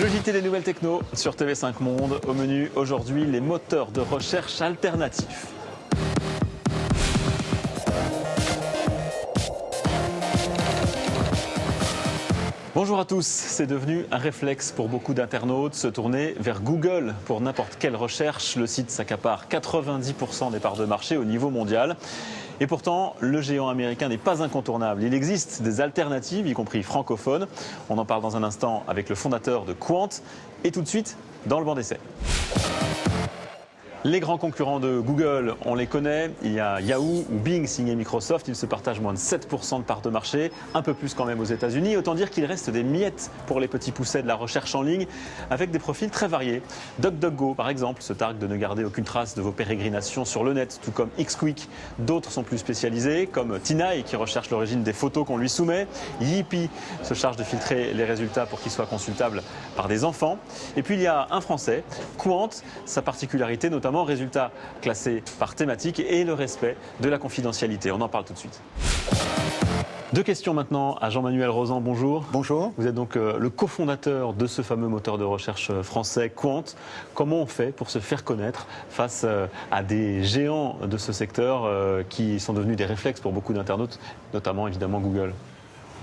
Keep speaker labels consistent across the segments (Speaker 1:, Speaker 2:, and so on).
Speaker 1: Le JT des nouvelles techno sur TV5 Monde. Au menu aujourd'hui, les moteurs de recherche alternatifs. Bonjour à tous, c'est devenu un réflexe pour beaucoup d'internautes, se tourner vers Google pour n'importe quelle recherche. Le site s'accapare 90% des parts de marché au niveau mondial. Et pourtant, le géant américain n'est pas incontournable. Il existe des alternatives, y compris francophones. On en parle dans un instant avec le fondateur de Qwant. Et tout de suite, dans le banc d'essai. Les grands concurrents de Google, on les connaît. Il y a Yahoo ou Bing signé Microsoft. Ils se partagent moins de 7% de parts de marché, un peu plus quand même aux États-Unis. Autant dire qu'il reste des miettes pour les petits poussets de la recherche en ligne, avec des profils très variés. DuckDuckGo, par exemple, se targue de ne garder aucune trace de vos pérégrinations sur le net, tout comme Xquick. D'autres sont plus spécialisés, comme Tinaille, qui recherche l'origine des photos qu'on lui soumet. Yippee se charge de filtrer les résultats pour qu'ils soient consultables par des enfants. Et puis il y a un Français, Qwant, sa particularité notamment résultats classés par thématique et le respect de la confidentialité. On en parle tout de suite. Deux questions maintenant à Jean-Manuel Rozan. Bonjour.
Speaker 2: Bonjour.
Speaker 1: Vous êtes donc le cofondateur de ce fameux moteur de recherche français Qwant. Comment on fait pour se faire connaître face à des géants de ce secteur qui sont devenus des réflexes pour beaucoup d'internautes, notamment évidemment Google?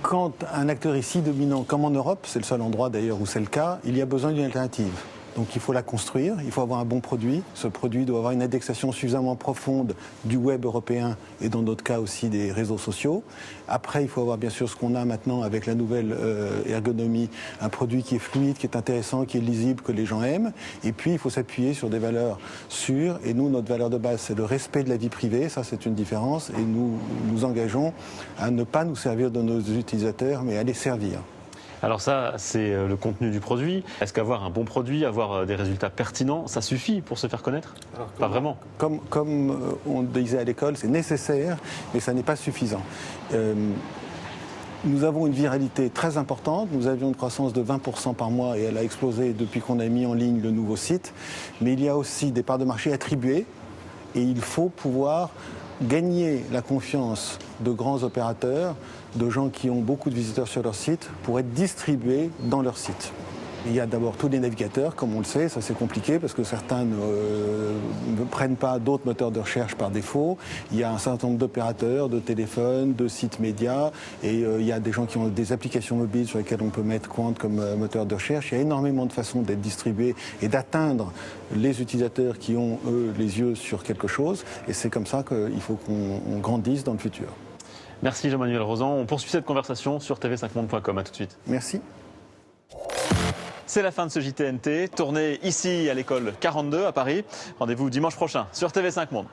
Speaker 2: Quand un acteur est si dominant comme en Europe, c'est le seul endroit d'ailleurs où c'est le cas, il y a besoin d'une alternative. Donc il faut la construire, il faut avoir un bon produit. Ce produit doit avoir une indexation suffisamment profonde du web européen et dans d'autres cas aussi des réseaux sociaux. Après, il faut avoir bien sûr ce qu'on a maintenant avec la nouvelle ergonomie, un produit qui est fluide, qui est intéressant, qui est lisible, que les gens aiment. Et puis il faut s'appuyer sur des valeurs sûres. Et nous, notre valeur de base, c'est le respect de la vie privée. Ça, c'est une différence. Et nous nous engageons à ne pas nous servir de nos utilisateurs, mais à les servir.
Speaker 1: Alors ça, c'est le contenu du produit. Est-ce qu'avoir un bon produit, avoir des résultats pertinents, ça suffit pour se faire connaître? Pas vraiment.
Speaker 2: Comme on disait à l'école, c'est nécessaire, mais ça n'est pas suffisant. Nous avons une viralité très importante. Nous avions une croissance de 20% par mois et elle a explosé depuis qu'on a mis en ligne le nouveau site. Mais il y a aussi des parts de marché attribuées et il faut pouvoir gagner la confiance de grands opérateurs, de gens qui ont beaucoup de visiteurs sur leur site, pour être distribués dans leur site. Il y a d'abord tous les navigateurs, comme on le sait, ça c'est compliqué parce que certains ne prennent pas d'autres moteurs de recherche par défaut. Il y a un certain nombre d'opérateurs, de téléphones, de sites médias et il y a des gens qui ont des applications mobiles sur lesquelles on peut mettre Qwant comme moteur de recherche. Il y a énormément de façons d'être distribués et d'atteindre les utilisateurs qui ont, eux, les yeux sur quelque chose. Et c'est comme ça qu'il faut qu'on grandisse dans le futur.
Speaker 1: Merci Jean-Manuel Rozan. On poursuit cette conversation sur tv5monde.com. À tout de suite.
Speaker 2: Merci.
Speaker 1: C'est la fin de ce JTNT, tourné ici à l'école 42 à Paris. Rendez-vous dimanche prochain sur TV5 Monde.